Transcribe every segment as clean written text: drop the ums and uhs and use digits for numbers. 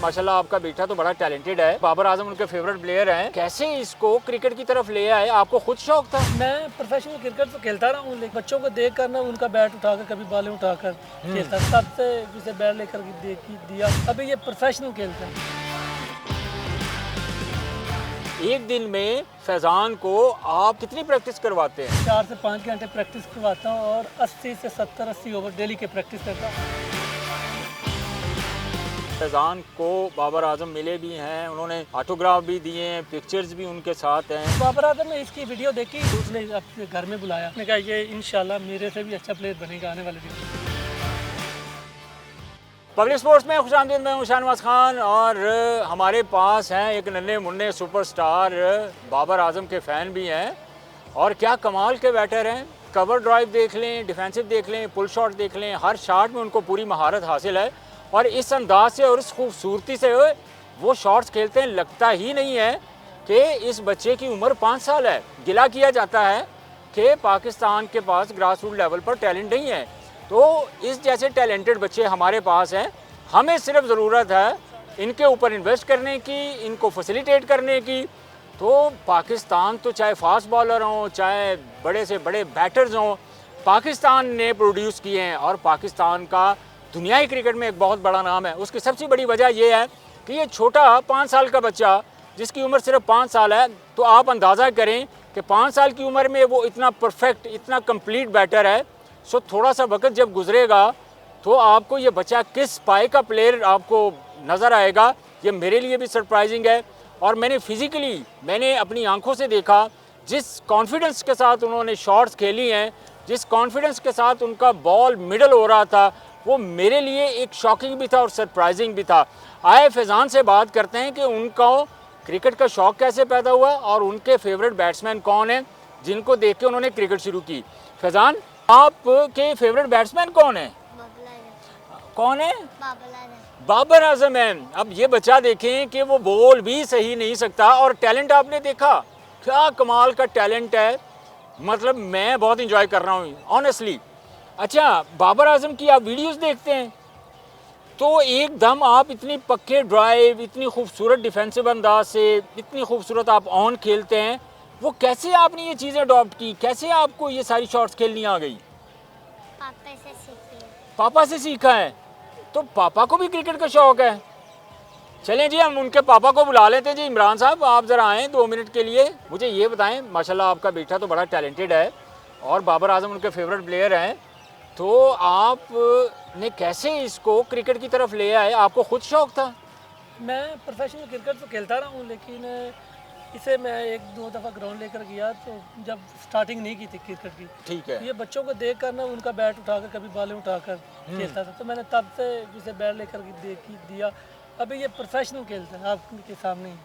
माशाल्लाह आपका बेटा तो बड़ा टैलेंटेड है, बाबर आजम उनके फेवरेट प्लेयर हैं। कैसे इसको क्रिकेट की तरफ ले आए? आपको खुद शौक था? मैं प्रोफेशनल क्रिकेट तो खेलता रहा हूँ, लेकिन बच्चों को देख कर ना उनका बैट उठाकर कभी बॉलें उठाकर खेलता, तब से जिसे बैट लेकर दिया, अभी ये प्रोफेशनल खेलता है। एक दिन में फैजान को आप कितनी प्रैक्टिस करवाते हैं? 4 से 5 घंटे प्रैक्टिस करवाता हूँ और 80 से 70-80 ओवर डेली के प्रैक्टिस करता हूँ। फैजान को बाबर आजम मिले भी हैं, उन्होंने ऑटोग्राफ भी दिए हैं, पिक्चर्स भी उनके साथ हैं। बाबर आजम ने इसकी वीडियो देखी, उसने अपने घर में बुलाया, उसने कहा ये इंशाल्लाह मेरे से भी अच्छा प्लेयर बनेगा आने वाले दिन। पब्लिक स्पोर्ट्स में खुशामदीद, मैं हूं शाहनवाज खान और हमारे पास हैं एक नन्हे मुन्ने सुपरस्टार, बाबर आजम के फ़ैन भी हैं और क्या कमाल के बैटर हैं। कवर ड्राइव देख लें, डिफेंसिव देख लें, पुल शॉट देख लें, हर शॉट में उनको पूरी महारत हासिल है और इस अंदाज से और इस खूबसूरती से वो शॉट्स खेलते हैं, लगता ही नहीं है कि इस बच्चे की उम्र 5 साल है। गिला किया जाता है कि पाकिस्तान के पास ग्रास रूट लेवल पर टैलेंट नहीं है, तो इस जैसे टैलेंटेड बच्चे हमारे पास हैं। हमें सिर्फ ज़रूरत है इनके ऊपर इन्वेस्ट करने की, इनको फैसिलिटेट करने की। तो पाकिस्तान तो चाहे फास्ट बॉलर हों, चाहे बड़े से बड़े बैटर्स हों, पाकिस्तान ने प्रोड्यूस किए हैं और पाकिस्तान का दुनियाई क्रिकेट में एक बहुत बड़ा नाम है। उसकी सबसे बड़ी वजह यह है कि ये छोटा 5 साल का बच्चा जिसकी उम्र सिर्फ 5 साल है, तो आप अंदाज़ा करें कि 5 साल की उम्र में वो इतना परफेक्ट, इतना कंप्लीट बैटर है। सो थोड़ा सा वक्त जब गुजरेगा तो आपको ये बच्चा किस पाए का प्लेयर आपको नज़र आएगा, ये मेरे लिए भी सरप्राइजिंग है। और मैंने अपनी आंखों से देखा जिस कॉन्फिडेंस के साथ उन्होंने शॉट्स खेली हैं, जिस कॉन्फिडेंस के साथ उनका बॉल मिडल हो रहा था, वो मेरे लिए एक शॉकिंग भी था और सरप्राइजिंग भी था। आए फैजान से बात करते हैं कि उनको क्रिकेट का शौक़ कैसे पैदा हुआ और उनके फेवरेट बैट्समैन कौन हैं जिनको देख के उन्होंने क्रिकेट शुरू की। फैजान, आपके फेवरेट बैट्समैन कौन है? कौन है? बाबर आजम है। अब ये बच्चा देखें कि वो बॉल भी सही नहीं सकता और टैलेंट आपने देखा, क्या कमाल का टैलेंट है। मतलब मैं बहुत इंजॉय कर रहा हूँ ऑनेस्टली। अच्छा, बाबर आजम की आप वीडियोस देखते हैं तो एकदम आप इतनी पक्के ड्राइव, इतनी खूबसूरत डिफेंसिव अंदाज से, इतनी खूबसूरत आप ऑन खेलते हैं, वो कैसे आपने ये चीज़ें अडॉप्ट की? कैसे आपको ये सारी शॉट्स खेलनी आ गई? पापा से सीखा है। तो पापा को भी क्रिकेट का शौक़ है। चलें जी, हम उनके पापा को बुला लेते हैं। जी इमरान साहब, आप ज़रा आएँ 2 मिनट के लिए। मुझे ये बताएं, माशाल्लाह आपका बेटा तो बड़ा टैलेंटेड है और बाबर आजम उनके फेवरेट प्लेयर हैं, तो आपने कैसे इसको क्रिकेट की तरफ ले आए? आपको खुद शौक़ था? मैं प्रोफेशनल क्रिकेट तो खेलता रहा हूँ, लेकिन इसे मैं 1-2 दफ़ा ग्राउंड लेकर गया तो जब स्टार्टिंग नहीं की थी क्रिकेट की, ठीक है, ये बच्चों को देख कर ना उनका बैट उठाकर कभी बॉलें उठाकर खेलता था, तो मैंने तब से जिसे बैट लेकर दिया, अभी ये प्रोफेशनल खेलता है आपके सामने ही।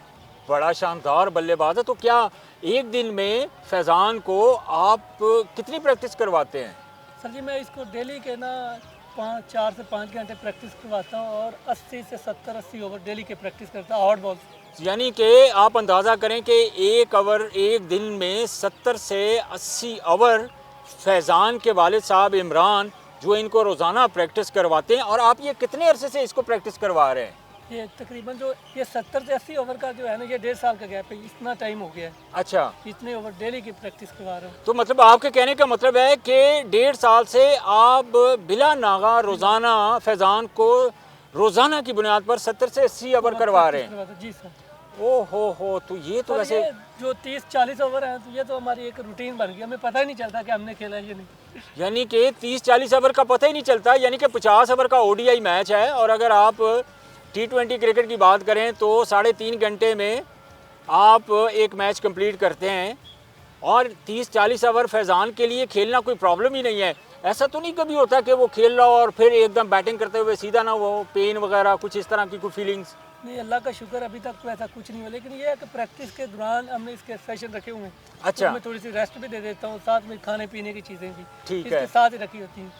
बड़ा शानदार बल्लेबाज है। तो क्या एक दिन में फैजान को आप कितनी प्रैक्टिस करवाते हैं? सर जी, मैं इसको डेली के ना 4 से 5 घंटे प्रैक्टिस करवाता हूँ और 80 से 70-80 ओवर डेली के प्रैक्टिस करता हूँ, आउट बॉल। यानी कि आप अंदाज़ा करें कि एक दिन में 70 से 80 ओवर फैज़ान के वालिद साहब इमरान जो इनको रोज़ाना प्रैक्टिस करवाते हैं। और आप ये कितने अरसे से इसको प्रैक्टिस करवा रहे हैं? ये तकरीबन जो ये 70 से 80 ओवर का जो है ना, ये 1.5 साल का गैप है, इतना टाइम हो गया है। अच्छा, इतने ओवर डेली की प्रैक्टिस करवा रहा हूँ। तो मतलब आपके कहने का मतलब है कि 1.5 साल से आप बिला नागा रोज़ाना फैज़ान को रोज़ाना की बुनियाद पर 70 से 80 ओवर करवा रहे हैं? जी सर। हो, तो ये तो वैसे जो 30-40 ओवर हैं, तो ये तो हमारी एक रूटीन बन गई, हमें पता ही नहीं चलता कि हमने खेला है या नहीं। यानी कि 30-40 ओवर का पता ही नहीं चलता, यानी कि 50 ओवर का ODI मैच है और अगर आप T20 क्रिकेट की बात करें तो 3.5 घंटे में आप एक मैच कंप्लीट करते हैं। और 30-40 ओवर फैज़ान के लिए खेलना कोई प्रॉब्लम ही नहीं है। ऐसा तो नहीं कभी होता कि वो खेल रहा हो और फिर एकदम बैटिंग करते हुए सीधा ना वो पेन वगैरह कुछ इस तरह की कोई फीलिंग्स? नहीं, अल्लाह का शुक्र अभी तक तो ऐसा कुछ नहीं हुआ, लेकिन ये है कि प्रैक्टिस के दौरान हमने इसके सेशन रखे हुए हैं। अच्छा, तो मैं थोड़ी सी रेस्ट भी दे देता हूँ, साथ में खाने पीने की चीज़ें भी ठीक इसके है, साथ ही रखी होती हैं।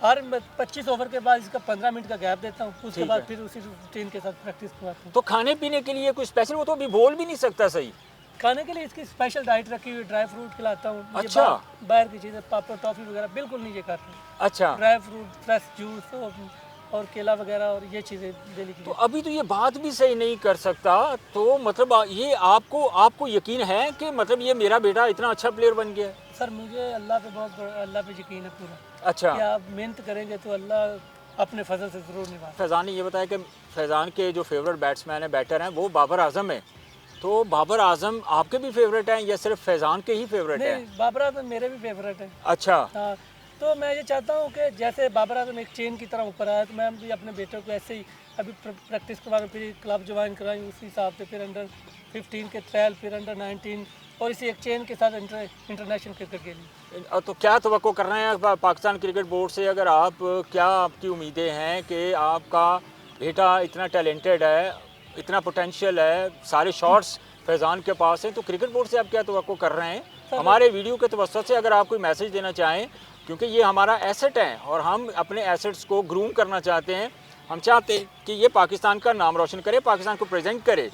हर 25 ओवर के बाद इसका 15 मिनट का गैप देता हूँ, उसके ठीक बाद है। फिर उसी रूटीन के साथ प्रैक्टिस करवाता हूँ। तो खाने पीने के लिए कोई स्पेशल? वो तो अभी बोल भी नहीं सकता सही। खाने के लिए इसकी स्पेशल डाइट रखी हुई, ड्राई फ्रूट खिलाता हूँ। ये अच्छा। बाहर की चीज़ें पापड़ टॉफ़ी वगैरह बिल्कुल नहीं ये करते। अच्छा, ड्राई फ्रूट, फ्रेश जूस, और केला वगैरह और ये चीज़ें डेली की। तो अभी तो ये बात भी सही नहीं कर सकता, तो मतलब ये आपको आपको यकीन है कि मतलब ये मेरा बेटा इतना अच्छा प्लेयर बन गया है? सर मुझे अल्लाह पे अल्लाह पे यकीन है पूरा अच्छा। कि आप मेहनत करेंगे तो अल्लाह अपने फजल से ज़रूर निभा। फैज़ान ने ये बताया कि फैज़ान के जो फेवरेट बैट्समैन है, बैटर हैं, वो बाबर आजम है। तो बाबर आजम आपके भी फेवरेट हैं या सिर्फ फैज़ान के ही फेवरेट हैं? नहीं, बाबर आजम मेरे भी फेवरेट हैं। अच्छा। हाँ, तो मैं ये चाहता हूँ कि जैसे बाबर आजम एक चेन की तरह ऊपर आया, तो मैं भी अपने बेटे को ऐसे ही अभी प्रैक्टिस करवाऊँ, फिर क्लब ज्वाइन कराएँ, उसी हिसाब से फिर अंडर 15 के ट्रायल, फिर अंडर 19 और इसी एक चेन के साथ इंटरनेशनल क्रिकेट के लिए। तो क्या तवक्को कर रहे हैं पाकिस्तान क्रिकेट बोर्ड से? अगर आप क्या आपकी उम्मीदें हैं कि आपका बेटा इतना टैलेंटेड है, इतना पोटेंशियल है, सारे शॉट्स फैज़ान के पास हैं, तो क्रिकेट बोर्ड से आप क्या तवक्को कर रहे हैं? हमारे वीडियो के तवस्सुत से अगर आप कोई मैसेज देना चाहें, क्योंकि ये हमारा एसेट है और हम अपने एसेट्स को ग्रूम करना चाहते हैं। हम चाहते हैं कि ये पाकिस्तान का नाम रोशन करे, पाकिस्तान को प्रेजेंट करे।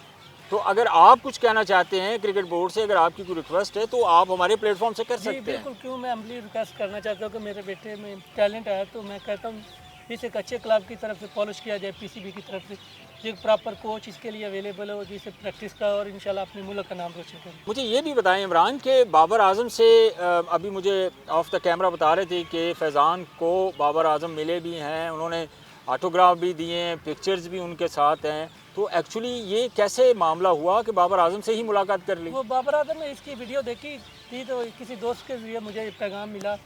तो अगर आप कुछ कहना चाहते हैं क्रिकेट बोर्ड से, अगर आपकी कोई रिक्वेस्ट है, तो आप हमारे प्लेटफॉर्म से कर सकते हैं। बिल्कुल, क्यों मैं अम्बली रिक्वेस्ट करना चाहता हूँ कि मेरे बेटे में टैलेंट है, तो मैं कहता हूँ इसे एक अच्छे क्लब की तरफ से पॉलिश किया जाए, पीसीबी की तरफ से एक प्रॉपर कोच इसके लिए अवेलेबल हो जिसे प्रैक्टिस का और इंशाल्लाह अपने मुल्क का नाम रोशन करें। मुझे ये भी बताएं इमरान के बाबर आजम से अभी मुझे ऑफ द कैमरा बता रहे थे कि फैज़ान को बाबर आजम मिले भी हैं, उन्होंने ऑटोग्राफ भी दिए हैं, पिक्चर्स भी उनके साथ हैं। तो एक्चुअली ये कैसे मामला हुआ कि बाबर आजम से ही मुलाकात कर ली? वो बाबर आजम ने इसकी वीडियो देखी थी, तो किसी दोस्त के जरिए मुझे पैगाम मिला,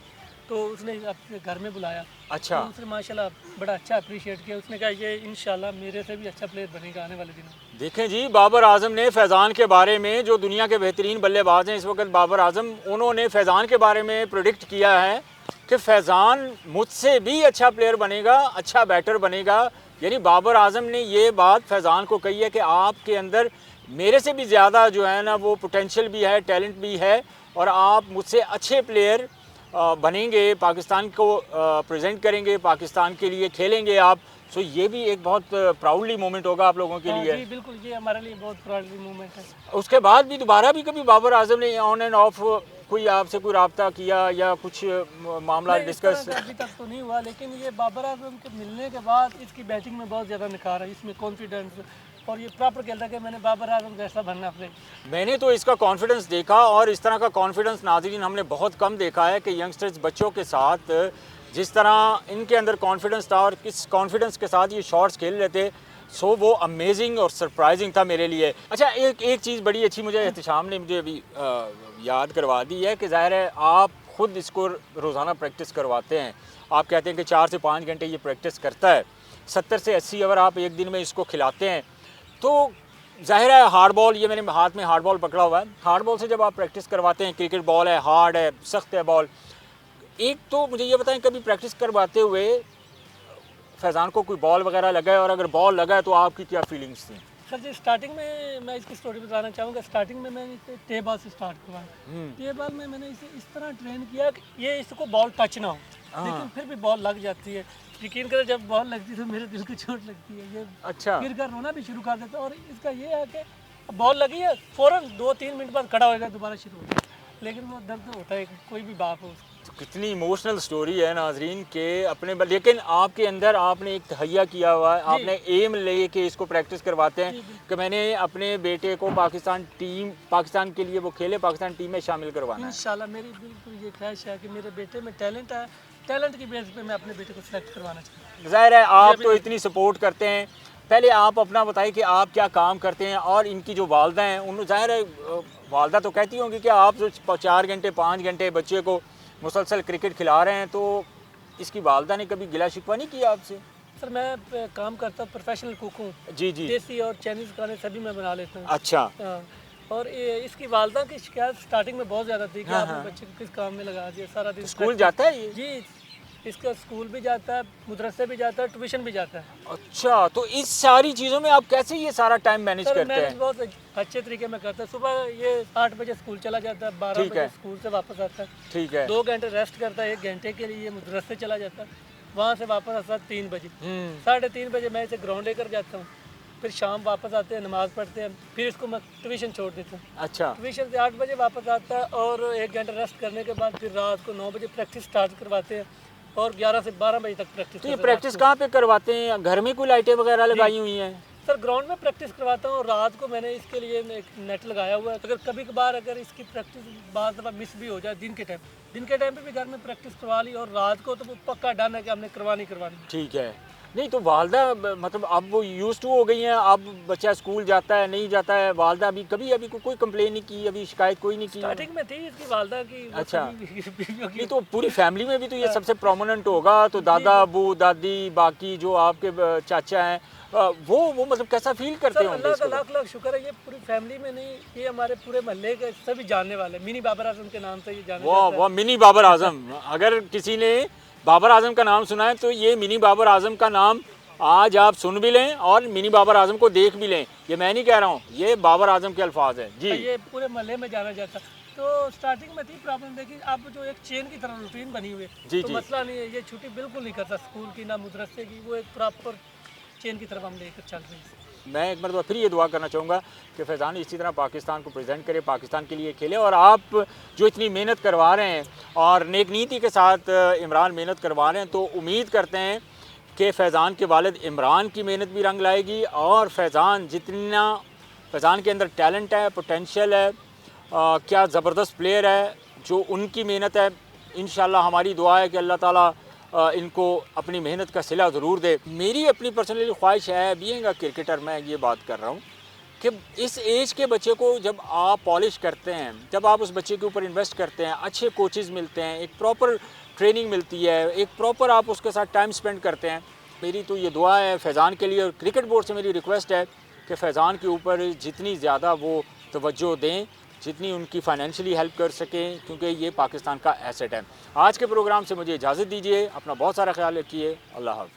तो उसने अपने घर में बुलाया। अच्छा। तो उसने माशाल्लाह बड़ा अच्छा अप्रिशिएट किया। उसने कहा ये इंशाल्लाह मेरे से भी अच्छा प्लेयर बनेगा आने वाले दिनों में। देखें जी, बाबर आजम ने फैज़ान के बारे में, जो दुनिया के बेहतरीन बल्लेबाज हैं इस वक्त बाबर आजम, उन्होंने फैज़ान के बारे में प्रेडिक्ट किया है कि फैज़ान मुझसे भी अच्छा प्लेयर बनेगा, अच्छा बैटर बनेगा। यानी बाबर आजम ने ये बात फैज़ान को कही है कि आपके अंदर मेरे से भी ज़्यादा जो है ना वो पोटेंशियल भी है, टैलेंट भी है और आप मुझसे अच्छे प्लेयर बनेंगे, पाकिस्तान को प्रेजेंट करेंगे, पाकिस्तान के लिए खेलेंगे आप। सो ये भी एक बहुत प्राउडली मोमेंट होगा आप लोगों के लिए। जी बिल्कुल, ये हमारे लिए बहुत प्राउडली मोमेंट है। उसके बाद भी दोबारा भी कभी बाबर आजम ने ऑन एंड ऑफ कोई आपसे कोई रब्ता किया या कुछ मामला डिस्कस? अभी तक तो नहीं हुआ, लेकिन ये बाबर आजम के मिलने के बाद इसकी बैटिंग में बहुत ज़्यादा निखार है, इसमें कॉन्फिडेंस और ये प्रॉपर कहता है कि मैंने बाबर आजम जैसा बनना अपने। मैंने तो इसका कॉन्फिडेंस देखा और इस तरह का कॉन्फिडेंस नाज़रीन हमने बहुत कम देखा है कि यंगस्टर्स बच्चों के साथ जिस तरह इनके अंदर कॉन्फिडेंस था और किस कॉन्फिडेंस के साथ ये शॉट्स खेल रहे थे, सो वो अमेजिंग और सरप्राइजिंग था मेरे लिए। अच्छा, एक चीज़ बड़ी अच्छी मुझे एहतिशाम ने मुझे अभी याद करवा दी है कि ज़ाहिर है आप ख़ुद इसको रोज़ाना प्रैक्टिस करवाते हैं। आप कहते हैं कि 4 से 5 घंटे ये प्रैक्टिस करता है, 70 से 80 ओवर आप एक दिन में इसको खिलाते हैं। तो ज़ाहिर है हार्ड बॉल, ये मेरे हाथ में हार्ड बॉल पकड़ा हुआ है, हार्ड बॉल से जब आप प्रैक्टिस करवाते हैं, क्रिकेट बॉल है, हार्ड है, सख्त है बॉल, एक तो मुझे ये बताएं कभी प्रैक्टिस करवाते हुए फैज़ान को कोई बॉल वगैरह लगा है और अगर बॉल लगा है तो आपकी क्या फीलिंग्स थी? सर जी, स्टार्टिंग में मैं इसकी स्टोरी बताना चाहूँगा। स्टार्टिंग में मैंने इसे टे बॉल से स्टार्ट करवाया। टे बॉल में मैंने इसे इस तरह ट्रेन किया कि ये इसको बॉल टच ना हो, लेकिन फिर भी बॉल लग जाती है। यकीन करें, जब बॉल लगती है तो मेरे दिल को चोट लगती है, ये अच्छा। गिर कर रोना भी शुरू कर देता है। और इसका ये है कि बॉल लगी है, फ़ौरन 2-3 मिनट बाद खड़ा होएगा, दोबारा शुरू होगा, लेकिन वो दर्द होता है, कोई भी बाप हो। तो कितनी इमोशनल स्टोरी है नाजरीन के अपने, लेकिन आपके अंदर आपने एक तहैया किया हुआ है, आपने एम ले के इसको प्रैक्टिस करवाते हैं कि मैंने अपने बेटे को पाकिस्तान के लिए वो खेले, पाकिस्तान टीम में शामिल करवाना है। इंशाल्लाह मेरी बिल्कुल ये ख्वाहिश है कि मेरे बेटे में टैलेंट है, टैलेंट की बेस पे मैं अपने बेटे को सिलेक्ट करवाना चाहता हूँ। ज़ाहिर है आप तो इतनी सपोर्ट करते हैं, पहले आप अपना बताइए कि आप क्या काम करते हैं और इनकी जो वालदा हैं उन, ज़ाहिर है वालदा तो कहती होंगी कि आप जो 4 घंटे 5 घंटे बच्चे को मुसलसल क्रिकेट खिला रहे हैं, तो इसकी वालदा ने कभी गिला शिकवा नहीं किया आपसे? सर मैं काम करता हूँ, प्रोफेशनल कुक हूँ। जी जी। देसी और चाइनीज़ खाने सभी मैं बना लेता हूँ। अच्छा। और इसकी वालदा की शिकायत स्टार्टिंग में बहुत ज़्यादा थी कि आपने बच्चे को किस काम में लगा दिया, सारा दिन स्कूल जाता है ये? जी, इसका स्कूल भी जाता है, मदरसे भी जाता है, ट्यूशन भी जाता है। अच्छा, तो इस सारी चीज़ों में आप कैसे ये सारा टाइम मैनेज करते हैं? मैनेज बहुत अच्छे तरीके में करता है। सुबह ये 8 बजे स्कूल चला जाता है, 12 बजे स्कूल से वापस आता है। ठीक है। 2 घंटे रेस्ट करता है, 1 घंटे के लिए मदरसे चला जाता है, वहाँ से वापस आता है 3 बजे। 3:30 बजे मैं इसे ग्राउंड लेकर जाता हूँ, फिर शाम वापस आते हैं, नमाज़ पढ़ते हैं, फिर इसको मैं ट्यूशन छोड़ देता हूँ। अच्छा। ट्यूशन से 8 बजे वापस आता है और 1 घंटा रेस्ट करने के बाद फिर रात को 9 बजे प्रैक्टिस स्टार्ट करवाते हैं और 11 से 12 बजे तक प्रैक्टिस तो ये करते हैं प्रैक्टिस रात को। कहाँ पे करवाते हैं? घर में कोई लाइटें वगैरह लगाई हुई हैं? सर ग्राउंड में प्रैक्टिस करवाता हूँ और रात को मैंने इसके लिए एक नेट लगाया हुआ है। अगर कभी कभार अगर इसकी प्रैक्टिस बाद दफ़ा मिस भी हो जाए दिन के टाइम पे भी घर में प्रैक्टिस करवा ली, और रात को तो वो पक्का डन है कि हमने करवानी करवानी। ठीक है। नहीं तो वालदा मतलब अब वो यूज़ टू हो गई हैं, अब बच्चा स्कूल जाता है नहीं जाता है, वालदा अभी कभी अभी कोई कंप्लेन नहीं की, अभी शिकायत कोई नहीं की? स्टार्टिंग में थी इसकी वालदा की, वो अच्छा। सभी बीवियों की। नहीं तो पूरी फैमिली में भी तो ये सबसे प्रोमिनेंट होगा, तो दादा अबू दादी बाकी जो आपके चाचा हैं वो मतलब कैसा फील करते सर होंगे अल्लाह का इसको? लाख लाख शुक्र है, ये पूरी फैमिली में नहीं, ये हमारे पूरे मोहल्ले के सभी जानने वाले, मिनी बाबर आजम के नाम से ये जाने वाह जाता है। वाह, मिनी बाबर आजम। अगर किसी ने बाबर आजम का नाम सुना है तो ये मिनी बाबर आजम का नाम आज आप सुन भी लें और मिनी बाबर आजम को देख भी लें। ये मैं नहीं कह रहा हूँ, ये बाबर आजम के अल्फाज हैं जी। ये पूरे मोहल्ले में जाना जाता। तो स्टार्टिंग में थी प्रॉब्लम, देखिए अब जो एक चेन की तरह रूटीन बनी हुई है, जी, तो जी। मसला नहीं है, ये छुट्टी बिल्कुल नहीं करता स्कूल की ना मदरसे की, वो एक प्रॉपर चेन की तरफ हम लेकर चल रहे हैं। मैं एक मरतबा फिर ये दुआ करना चाहूँगा कि फैज़ान इसी तरह पाकिस्तान को प्रेजेंट करे, पाकिस्तान के लिए खेले, और आप जो इतनी मेहनत करवा रहे हैं और नेक नीति के साथ इमरान मेहनत करवा रहे हैं, तो उम्मीद करते हैं कि फैज़ान के वालिद इमरान की मेहनत भी रंग लाएगी, और फैज़ान जितना फैज़ान के अंदर टैलेंट है, पोटेंशियल है, क्या ज़बरदस्त प्लेयर है, जो उनकी मेहनत है, इंशाल्लाह हमारी दुआ है कि अल्लाह ताला इनको अपनी मेहनत का सिला ज़रूर दे। मेरी अपनी पर्सनली ख्वाहिश है, बीइंग अ क्रिकेटर मैं ये बात कर रहा हूँ कि इस एज के बच्चे को जब आप पॉलिश करते हैं, जब आप उस बच्चे के ऊपर इन्वेस्ट करते हैं, अच्छे कोचेज़ मिलते हैं, एक प्रॉपर ट्रेनिंग मिलती है, एक प्रॉपर आप उसके साथ टाइम स्पेंड करते हैं, मेरी तो ये दुआ है फैज़ान के लिए, और क्रिकेट बोर्ड से मेरी रिक्वेस्ट है कि फैज़ान के ऊपर जितनी ज़्यादा वो तवज्जो दें, जितनी उनकी फाइनेंशियली हेल्प कर सकें, क्योंकि ये पाकिस्तान का एसेट है। आज के प्रोग्राम से मुझे इजाज़त दीजिए, अपना बहुत सारा ख्याल रखिए, अल्लाह हाफ़िज़।